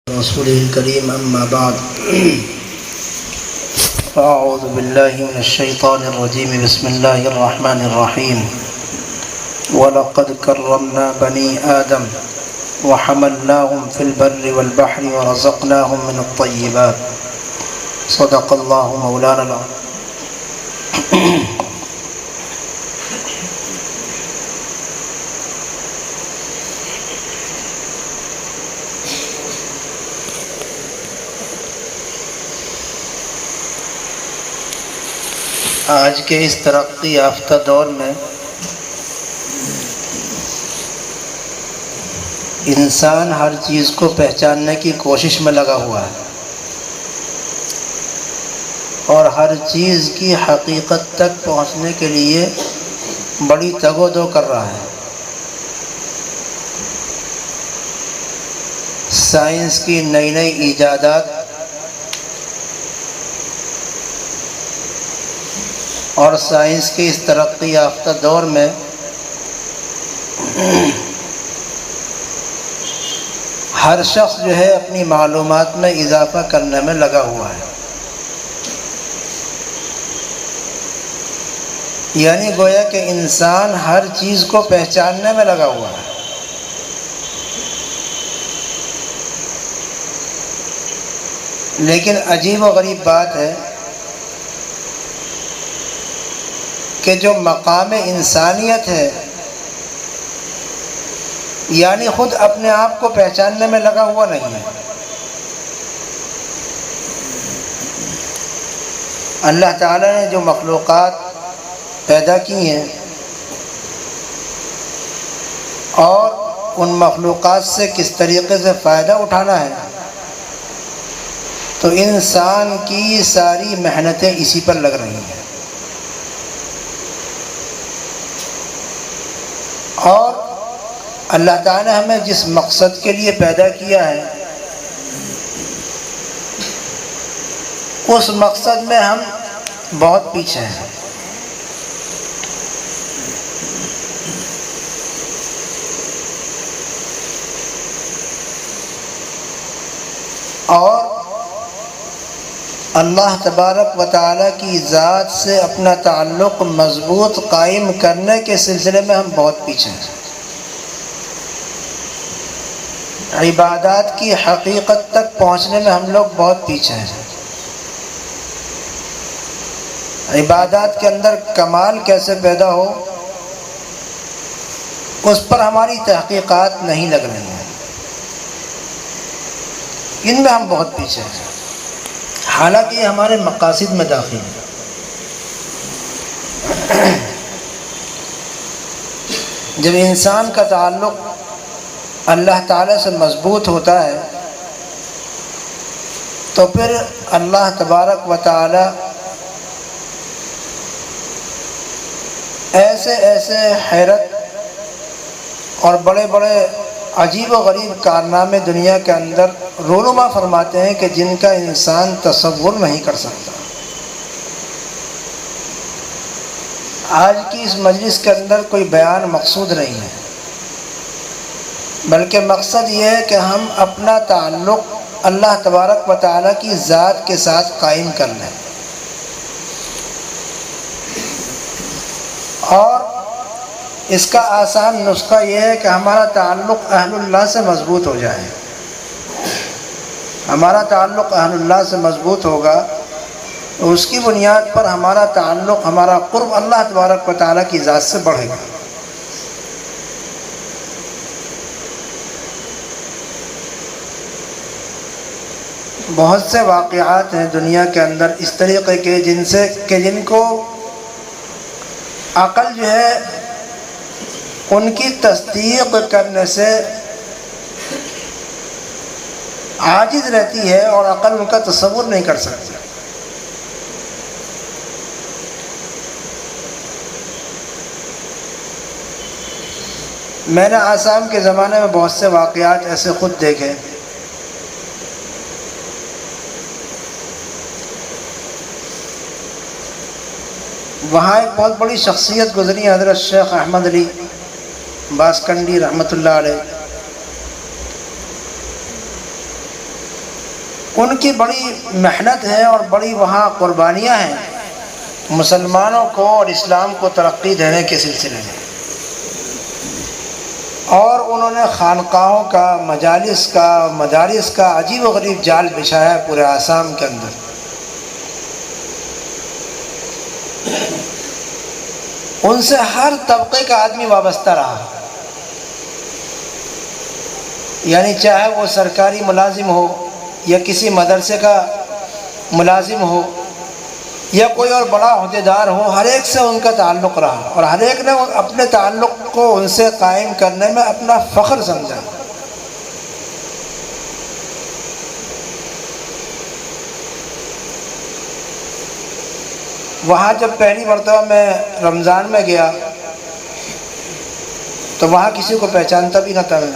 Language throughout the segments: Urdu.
رسوله الكريم أما بعد فأعوذ بالله من الشيطان الرجيم بسم الله الرحمن الرحيم ولقد كرمنا بني آدم وحملناهم في البر والبحر ورزقناهم من الطيبات صدق الله مولانا العظيم. آج کے اس ترقی یافتہ دور میں انسان ہر چیز کو پہچاننے کی کوشش میں لگا ہوا ہے اور ہر چیز کی حقیقت تک پہنچنے کے لیے بڑی تگ و دو کر رہا ہے۔ سائنس کی نئی نئی ایجادات اور سائنس کے اس ترقی یافتہ دور میں ہر شخص جو ہے اپنی معلومات میں اضافہ کرنے میں لگا ہوا ہے، یعنی گویا کہ انسان ہر چیز کو پہچاننے میں لگا ہوا ہے۔ لیکن عجیب و غریب بات ہے کہ جو مقام انسانیت ہے، یعنی خود اپنے آپ کو پہچاننے میں لگا ہوا نہیں ہے۔ اللہ تعالیٰ نے جو مخلوقات پیدا کی ہیں اور ان مخلوقات سے کس طریقے سے فائدہ اٹھانا ہے، تو انسان کی ساری محنتیں اسی پر لگ رہی ہیں۔ اور اللہ تعالیٰ نے ہمیں جس مقصد کے لیے پیدا کیا ہے، اس مقصد میں ہم بہت پیچھے ہیں۔ اور اللہ تبارک و تعالیٰ کی ذات سے اپنا تعلق مضبوط قائم کرنے کے سلسلے میں ہم بہت پیچھے ہیں۔ عبادات کی حقیقت تک پہنچنے میں ہم لوگ بہت پیچھے ہیں۔ عبادات کے اندر کمال کیسے پیدا ہو، اس پر ہماری تحقیقات نہیں لگ رہی ہیں، ان میں ہم بہت پیچھے ہیں، حالانکہ یہ ہمارے مقاصد میں داخل ہے۔ جب انسان کا تعلق اللہ تعالیٰ سے مضبوط ہوتا ہے تو پھر اللہ تبارک و تعالیٰ ایسے ایسے حیرت اور بڑے بڑے عجیب و غریب کارنامے دنیا کے اندر رونما فرماتے ہیں کہ جن کا انسان تصور نہیں کر سکتا۔ آج کی اس مجلس کے اندر کوئی بیان مقصود نہیں ہے، بلکہ مقصد یہ ہے کہ ہم اپنا تعلق اللہ تبارک و تعالیٰ کی ذات کے ساتھ قائم کر لیں، اور اس کا آسان نسخہ یہ ہے کہ ہمارا تعلق اہل اللہ سے مضبوط ہو جائے۔ ہمارا تعلق اہل اللہ سے مضبوط ہوگا تو اس کی بنیاد پر ہمارا تعلق، ہمارا قرب اللہ تبارک و تعالیٰ کی ذات سے بڑھے گا۔ بہت سے واقعات ہیں دنیا کے اندر اس طریقے کے جن کو عقل جو ہے ان کی تصدیق کرنے سے عاجز رہتی ہے، اور عقل ان کا تصور نہیں کر سکتی۔ میں نے آسام کے زمانے میں بہت سے واقعات ایسے خود دیکھے۔ وہاں ایک بہت بڑی شخصیت گزری، حضرت شیخ احمد علی باسکنڈی رحمۃ اللہ علیہ۔ ان کی بڑی محنت ہے اور بڑی وہاں قربانیاں ہیں مسلمانوں کو اور اسلام کو ترقی دینے کے سلسلے میں، اور انہوں نے خانقاہوں کا، مجالس کا، مدارس کا عجیب و غریب جال بچھایا ہے پورے آسام کے اندر۔ ان سے ہر طبقے کا آدمی وابستہ رہا، یعنی چاہے وہ سرکاری ملازم ہو یا کسی مدرسے کا ملازم ہو یا کوئی اور بڑا عہدیدار ہو، ہر ایک سے ان کا تعلق رہا، اور ہر ایک نے اپنے تعلق کو ان سے قائم کرنے میں اپنا فخر سمجھا۔ وہاں جب پہلی مرتبہ میں رمضان میں گیا تو وہاں کسی کو پہچانتا بھی نہ تھا میں،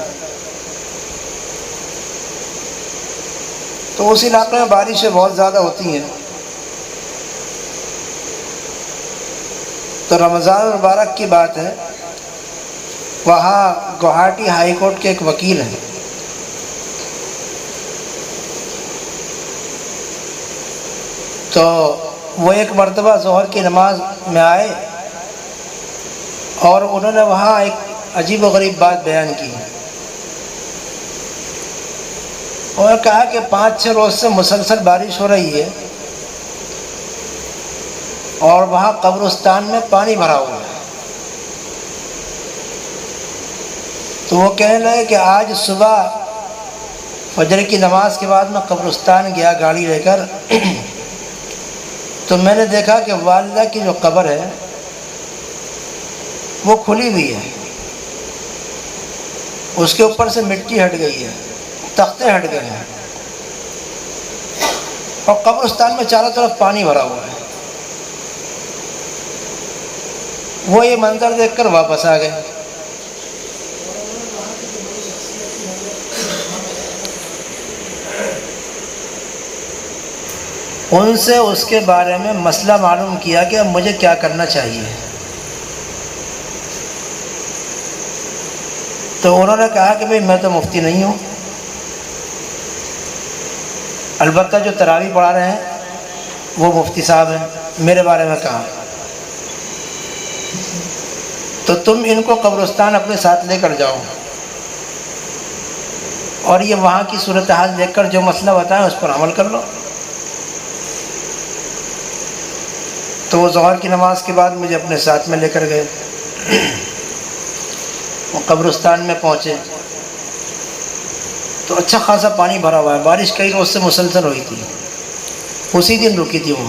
تو اس علاقے میں بارشیں بہت زیادہ ہوتی ہیں، تو رمضان المبارک کی بات ہے، وہاں گوہاٹی ہائی کورٹ کے ایک وکیل ہیں، تو وہ ایک مرتبہ ظہر کی نماز میں آئے اور انہوں نے وہاں ایک عجیب و غریب بات بیان کی، اور کہا کہ 5-6 روز سے مسلسل بارش ہو رہی ہے اور وہاں قبرستان میں پانی بھرا ہوا ہے۔ تو وہ کہنے لگے کہ آج صبح فجر کی نماز کے بعد میں قبرستان گیا گاڑی لے کر، تو میں نے دیکھا کہ والدہ کی جو قبر ہے وہ کھلی ہوئی ہے، اس کے اوپر سے مٹی ہٹ گئی ہے، تختے ہٹ گئے ہیں، اور قبرستان میں چاروں طرف پانی بھرا ہوا ہے۔ وہ یہ منظر دیکھ کر واپس آ گئے۔ ان سے اس کے بارے میں مسئلہ معلوم کیا کہ اب مجھے کیا کرنا چاہیے، تو انہوں نے کہا کہ بھئی میں تو مفتی نہیں ہوں، البتہ جو تراویح پڑھا رہے ہیں وہ مفتی صاحب ہیں، میرے بارے میں کہا، تو تم ان کو قبرستان اپنے ساتھ لے کر جاؤ اور یہ وہاں کی صورتحال دیکھ کر جو مسئلہ بتائیں اس پر عمل کر لو۔ تو وہ ظہر کی نماز کے بعد مجھے اپنے ساتھ میں لے کر گئے، وہ قبرستان میں پہنچے تو اچھا خاصا پانی بھرا ہوا ہے، بارش کئی روز سے مسلسل ہوئی تھی، اسی دن رکی تھی وہ۔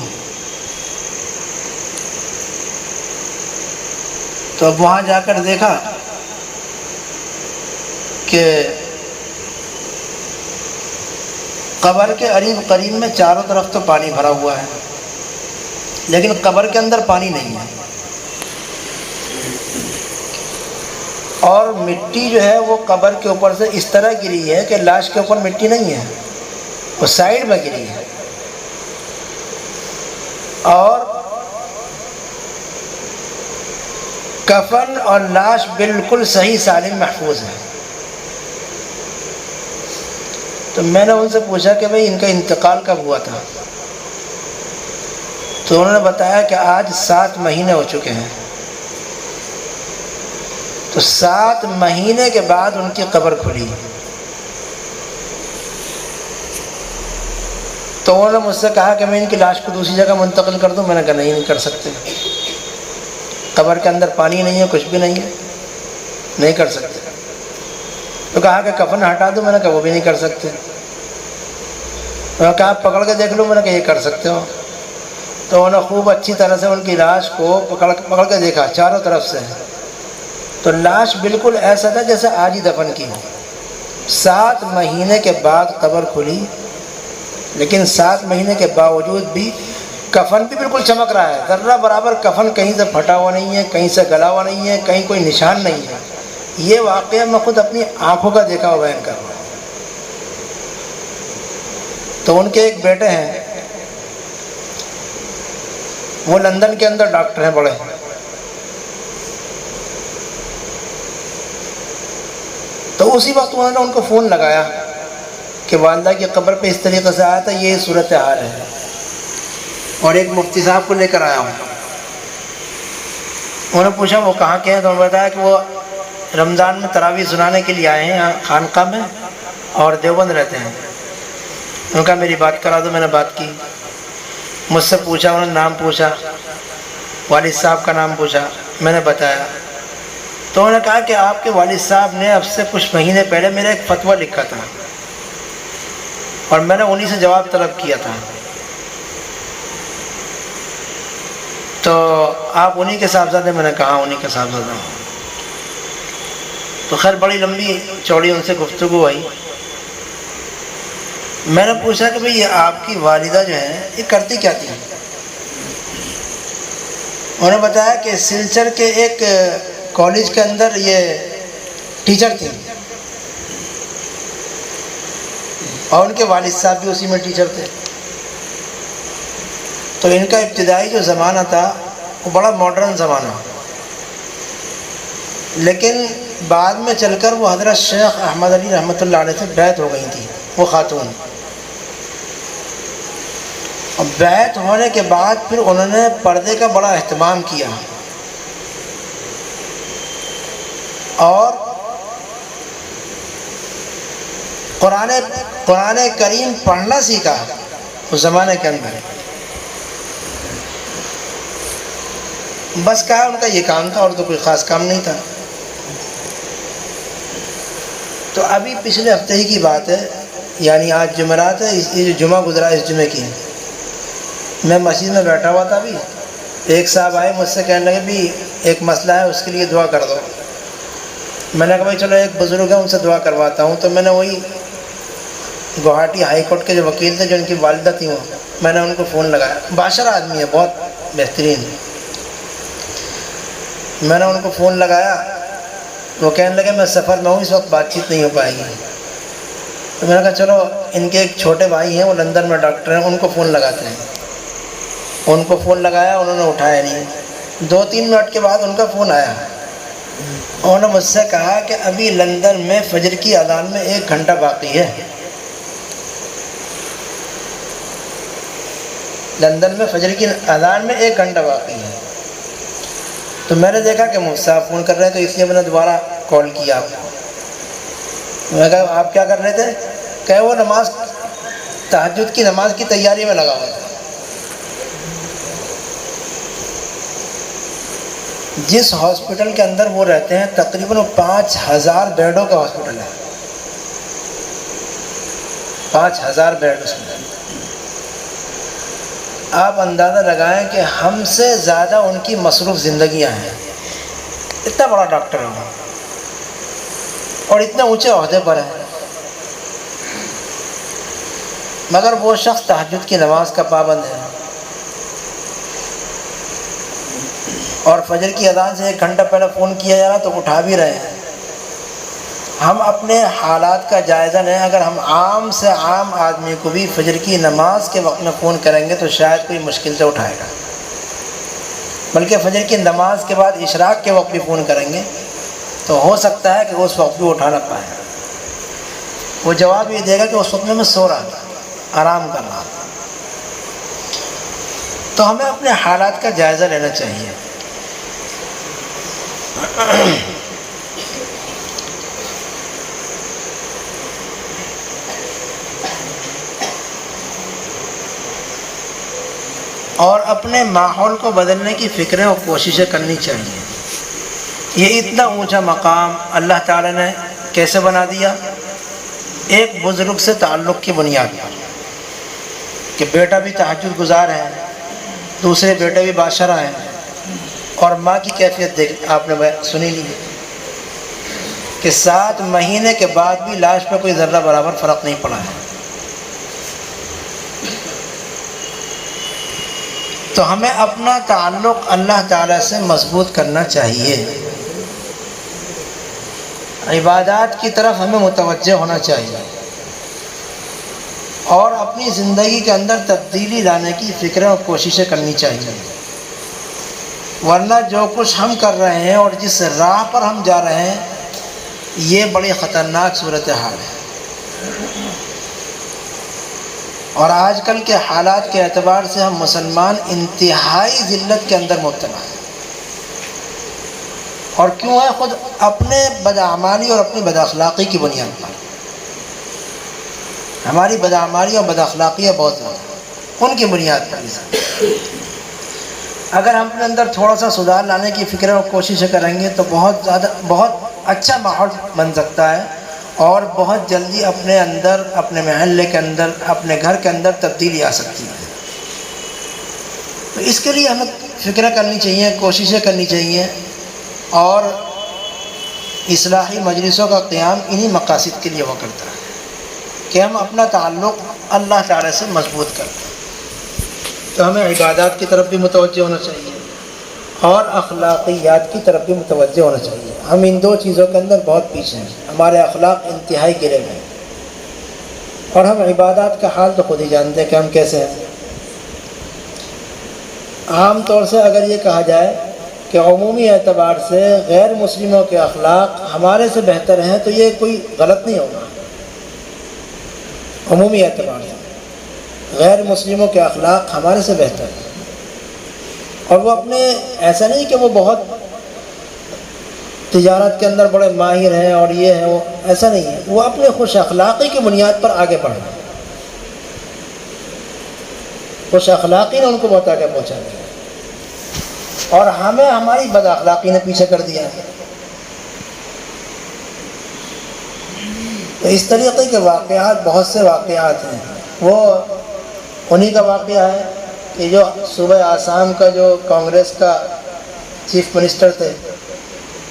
تو اب وہاں جا کر دیکھا کہ قبر کے قریب میں چاروں طرف تو پانی بھرا ہوا ہے، لیکن قبر کے اندر پانی نہیں ہے، اور مٹی جو ہے وہ قبر کے اوپر سے اس طرح گری ہے کہ لاش کے اوپر مٹی نہیں ہے، وہ سائیڈ میں گری ہے، اور کفن اور لاش بالکل صحیح سالم محفوظ ہے۔ تو میں نے ان سے پوچھا کہ بھئی ان کا انتقال کب ہوا تھا؟ تو انہوں نے بتایا کہ آج 7 مہینے ہو چکے ہیں۔ تو 7 مہینے کے بعد ان کی قبر کھلی۔ تو انہوں نے مجھ سے کہا کہ میں ان کی لاش کو دوسری جگہ منتقل کر دوں، میں نے کہا نہیں کر سکتے، قبر کے اندر پانی نہیں ہے، کچھ بھی نہیں ہے، نہیں کر سکتے۔ تو کہا کہ کفن ہٹا دوں، میں نے کہا وہ بھی نہیں کر سکتے۔ انہوں نے کہا پکڑ کے دیکھ لوں، میں نے کہا یہ کر سکتے ہو۔ تو انہوں نے خوب اچھی طرح سے ان کی لاش کو پکڑ کے دیکھا چاروں طرف سے، تو لاش بالکل ایسا تھا جیسے آج ہی دفن کی ہو۔ 7 مہینے کے بعد قبر کھلی، لیکن 7 مہینے کے باوجود بھی کفن بھی بالکل چمک رہا ہے، ذرہ برابر کفن کہیں سے پھٹا ہوا نہیں ہے، کہیں سے گلا ہوا نہیں ہے، کہیں کوئی نشان نہیں ہے۔ یہ واقعہ میں خود اپنی آنکھوں کا دیکھا ہوا بیان کر رہا ہوں۔ تو ان کے ایک بیٹے ہیں، وہ لندن کے اندر ڈاکٹر ہیں بڑے، تو اسی وقت انہوں نے ان کو فون لگایا کہ والدہ کی قبر پہ اس طریقے سے آیا تھا، یہ صورتحال ہے، اور ایک مفتی صاحب کو لے کر آیا ہوں۔ انہوں نے پوچھا وہ کہاں کے ہیں، تو انہوں نے بتایا کہ وہ رمضان میں تراویح سنانے کے لیے آئے ہیں یہاں خانقاہ میں، اور دیوبند رہتے ہیں۔ انہوں نے کہا میری بات کرا دو، میں نے بات کی، مجھ سے پوچھا، انہوں نے نام پوچھا، والد صاحب کا نام پوچھا، میں نے بتایا، تو انہوں نے کہا کہ آپ کے والد صاحب نے اب سے کچھ مہینے پہلے میرا ایک فتویٰ لکھا تھا، اور میں نے انہی سے جواب طلب کیا تھا، تو آپ انہی کے صاحبزادے؟ میں نے کہا انہی کے صاحبزادہ ہوں۔ تو خیر بڑی لمبی چوڑی ان سے گفتگو ہوئی۔ میں نے پوچھا کہ بھئی یہ آپ کی والدہ جو ہیں یہ کرتی کیا تھی؟ انہوں نے بتایا کہ سلچر کے ایک کالج کے اندر یہ ٹیچر تھی، اور ان کے والد صاحب بھی اسی میں ٹیچر تھے۔ تو ان کا ابتدائی جو زمانہ تھا وہ بڑا ماڈرن زمانہ، لیکن بعد میں چل کر وہ حضرت شیخ احمد علی رحمۃ اللہ علیہ سے بیعت ہو گئی تھی وہ خاتون، اور بیعت ہونے کے بعد پھر انہوں نے پردے کا بڑا اہتمام کیا، اور قرآن کریم پڑھنا سیکھا اس زمانے کے اندر۔ بس کہا ان کا یہ کام تھا، اور تو کوئی خاص کام نہیں تھا۔ تو ابھی پچھلے ہفتے ہی کی بات ہے، یعنی آج جمعرات ہے، یہ جو جمعہ گزرا اس جمعے کی، میں مسجد میں بیٹھا ہوا تھا، ابھی ایک صاحب آئے مجھ سے کہنے لگے بھی ایک مسئلہ ہے اس کے لیے دعا کر دو۔ میں نے کہا بھائی چلو ایک بزرگ ہے ان سے دعا کرواتا ہوں۔ تو میں نے وہی گوہاٹی ہائی کورٹ کے جو وکیل تھے جو ان کی والدہ تھیں، وہ میں نے ان کو فون لگایا، باشر آدمی ہے بہت بہترین، میں نے ان کو فون لگایا، وہ کہنے لگے میں سفر میں ہوں اس وقت بات چیت نہیں ہو پائے گی۔ تو میں نے کہا چلو ان کے ایک چھوٹے بھائی ہیں وہ لندن میں ڈاکٹر ہیں، ان کو فون لگاتے ہیں۔ ان کو فون لگایا، انہوں نے اٹھایا نہیں، 2-3 منٹ کے بعد ان کا فون آیا، انہوں نے مجھ سے کہا کہ ابھی لندن میں فجر کی اذان میں 1 گھنٹہ باقی ہے، لندن میں فجر کی اذان میں 1 گھنٹہ باقی ہے۔ تو میں نے دیکھا کہ مجھ سے آپ فون کر رہے ہیں، تو اس لیے میں نے دوبارہ کال کیا آپ کو۔ میں نے کہا آپ کیا کر رہے تھے؟ کہ وہ نماز، تہجد کی نماز کی تیاری میں لگا ہوا تھا۔ جس ہاسپٹل کے اندر وہ رہتے ہیں تقریباً 5000 بیڈوں کا ہاسپٹل ہے، 5000 بیڈ اس میں۔ آپ اندازہ لگائیں کہ ہم سے زیادہ ان کی مصروف زندگیاں ہیں، اتنا بڑا ڈاکٹر ہے وہ، اور اتنے اونچے عہدے پر ہے، مگر وہ شخص تہجد کی نماز کا پابند ہے، اور فجر کی اذان سے 1 گھنٹہ پہلے فون کیا جا رہا تو اٹھا بھی رہے ہیں۔ ہم اپنے حالات کا جائزہ لیں، اگر ہم عام سے عام آدمی کو بھی فجر کی نماز کے وقت میں فون کریں گے تو شاید کوئی مشکل سے اٹھائے گا، بلکہ فجر کی نماز کے بعد اشراق کے وقت بھی فون کریں گے تو ہو سکتا ہے کہ وہ اس وقت بھی اٹھا نہ پائے، وہ جواب یہ دے گا کہ اس وقت میں سو رہا تھا، آرام کر رہا تھا۔ تو ہمیں اپنے حالات کا جائزہ لینا چاہیے۔ اور اپنے ماحول کو بدلنے کی فکریں اور کوششیں کرنی چاہیے۔ یہ اتنا اونچا مقام اللہ تعالیٰ نے کیسے بنا دیا؟ ایک بزرگ سے تعلق کی بنیاد پر، کہ بیٹا بھی تہجد گزار ہے، دوسرے بیٹے بھی باشرہ ہیں، اور ماں کی کیفیت دیکھ آپ نے سنی لی کہ 7 مہینے کے بعد بھی لاش پہ کوئی ذرہ برابر فرق نہیں پڑا ہے۔ تو ہمیں اپنا تعلق اللہ تعالیٰ سے مضبوط کرنا چاہیے، عبادات کی طرف ہمیں متوجہ ہونا چاہیے، اور اپنی زندگی کے اندر تبدیلی لانے کی فکریں اور کوششیں کرنی چاہیے، ورنہ جو کچھ ہم کر رہے ہیں اور جس راہ پر ہم جا رہے ہیں یہ بڑی خطرناک صورتحال ہے۔ اور آج کل کے حالات کے اعتبار سے ہم مسلمان انتہائی ذلت کے اندر مبتلا ہیں. اور کیوں ہے؟ خود اپنے بدعمالی اور اپنی بداخلاقی کی بنیاد پر. ہماری بدعمالی اور بداخلاقیاں بہت زیادہ، ان کی بنیاد پر. اگر ہم اپنے اندر تھوڑا سا سدھار لانے کی فکر اور کوششیں کریں گے تو بہت اچھا ماحول بن سکتا ہے، اور بہت جلدی اپنے اندر، اپنے محلے کے اندر، اپنے گھر کے اندر تبدیلی آ سکتی ہے. تو اس کے لیے ہمیں فکر کرنی چاہیے، کوششیں کرنی چاہیے، اور اصلاحی مجلسوں کا قیام انہی مقاصد کے لیے ہوا کرتا ہے کہ ہم اپنا تعلق اللہ تعالی سے مضبوط کریں. تو ہمیں عبادات کی طرف بھی متوجہ ہونا چاہیے اور اخلاقیات کی طرف بھی متوجہ ہونا چاہیے. ہم ان دو چیزوں کے اندر بہت پیچھے ہیں، ہمارے اخلاق انتہائی گرے ہوئے ہیں، اور ہم عبادات کا حال تو خود ہی جانتے ہیں کہ ہم کیسے ہیں. عام طور سے اگر یہ کہا جائے کہ عمومی اعتبار سے غیر مسلموں کے اخلاق ہمارے سے بہتر ہیں تو یہ کوئی غلط نہیں ہوگا. عمومی اعتبار سے غیر مسلموں کے اخلاق ہمارے سے بہتر ہیں، اور وہ اپنے، ایسا نہیں کہ وہ بہت تجارت کے اندر بڑے ماہر ہیں اور یہ ہیں، وہ ایسا نہیں ہے. وہ اپنے خوش اخلاقی کی بنیاد پر آگے بڑھ رہے ہیں. خوش اخلاقی نے ان کو بہت آگے پہنچا دیا، اور ہمیں ہماری بد اخلاقی نے پیچھے کر دیا. تو اس طریقے کے واقعات، بہت سے واقعات ہیں. وہ انہی کا واقعہ ہے کہ جو صوبہ آسام کا جو کانگریس کا چیف منسٹر تھے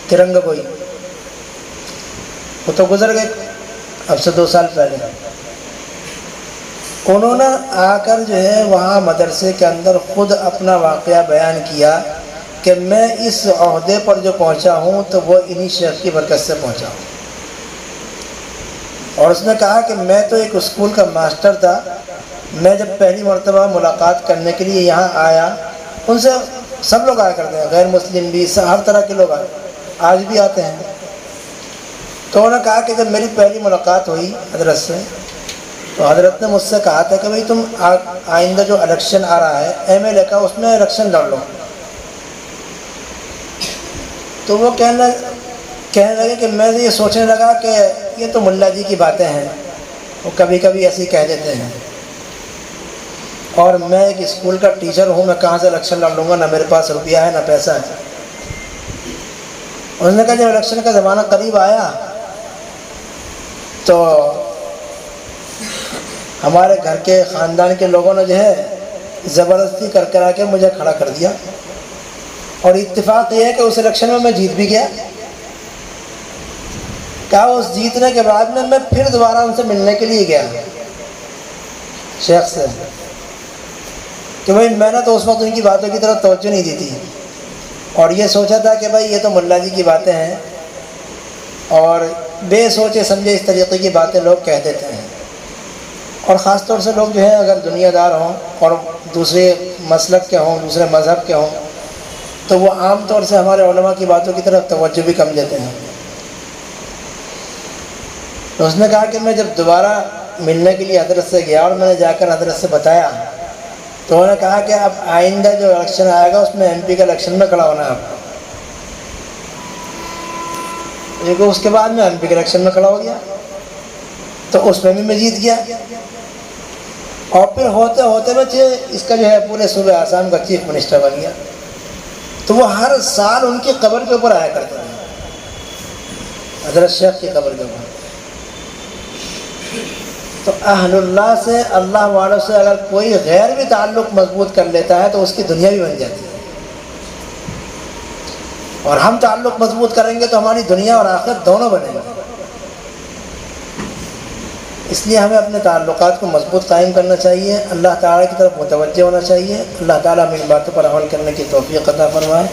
ترنگ گوئی، وہ تو گزر گئے اب سے 2 سال پہلے. انہوں نے آ کر جو ہے وہاں مدرسے کے اندر خود اپنا واقعہ بیان کیا کہ میں اس عہدے پر جو پہنچا ہوں تو وہ انہی شیخ کی برکت سے پہنچا ہوں. اور اس نے کہا کہ میں تو ایک اسکول کا ماسٹر تھا، میں جب پہلی مرتبہ ملاقات کرنے کے لیے یہاں آیا، ان سے سب لوگ آیا کرتے ہیں، غیر مسلم بھی، ہر طرح کے لوگ آج بھی آتے ہیں. تو انہوں نے کہا کہ جب میری پہلی ملاقات ہوئی حضرت سے، تو حضرت نے مجھ سے کہا تھا کہ بھئی تم آئندہ جو الیکشن آ رہا ہے ایم ایل اے کا، اس میں الیکشن لڑ لو. تو وہ کہنے لگے کہ میں یہ سوچنے لگا کہ یہ تو ملا جی کی باتیں ہیں، وہ کبھی کبھی ایسے ہی کہہ دیتے ہیں، اور میں ایک اسکول کا ٹیچر ہوں، میں کہاں سے الیکشن لڑ لوں گا، نہ میرے پاس روپیہ ہے نہ پیسہ ہے. انہوں نے کہا جب الیکشن کا زمانہ قریب آیا تو ہمارے گھر کے خاندان کے لوگوں نے جو ہے زبردستی کر کے مجھے کھڑا کر دیا، اور اتفاق یہ ہے کہ اس الیکشن میں جیت بھی گیا. کہا اس جیتنے کے بعد میں پھر دوبارہ ان سے ملنے کے لیے گیا شیخ سے، کہ بھائی میں نے تو اس وقت ان کی باتوں کی طرف توجہ نہیں دی تھی، اور یہ سوچا تھا کہ بھائی یہ تو ملا جی کی باتیں ہیں، اور بے سوچے سمجھے اس طریقے کی باتیں لوگ کہہ دیتے ہیں. اور خاص طور سے لوگ جو ہے اگر دنیا دار ہوں اور دوسرے مسلک کے ہوں، دوسرے مذہب کے ہوں، تو وہ عام طور سے ہمارے علماء کی باتوں کی طرف توجہ بھی کم دیتے ہیں. تو اس نے کہا کہ میں جب دوبارہ ملنے کے لیے حضرت سے گیا اور میں نے جا کر حضرت سے بتایا، تو انہوں نے کہا کہ اب آئندہ جو الیکشن آئے گا اس میں ایم پی کا الیکشن میں کھڑا ہونا ہے آپ کو. دیکھو اس کے بعد میں ایم پی کے الیکشن میں کھڑا ہو گیا، تو اس میں بھی میں جیت گیا، اور پھر ہوتے ہوتے میں اس کا جو ہے پورے صوبہ آسام کا چیف منسٹر بن گیا. تو وہ ہر سال ان کی قبر کے اوپر آیا کرتے ہیں، حضرت شیخ کی قبر کے اوپر. تو اہل اللہ سے، اللہ والوں سے اگر کوئی غیر بھی تعلق مضبوط کر لیتا ہے تو اس کی دنیا بھی بن جاتی ہے، اور ہم تعلق مضبوط کریں گے تو ہماری دنیا اور آخرت دونوں بنیں گے. اس لیے ہمیں اپنے تعلقات کو مضبوط قائم کرنا چاہیے، اللہ تعالیٰ کی طرف متوجہ ہونا چاہیے. اللہ تعالیٰ ہمیں ان باتوں پر عمل کرنے کی توفیق عطا فرمائے.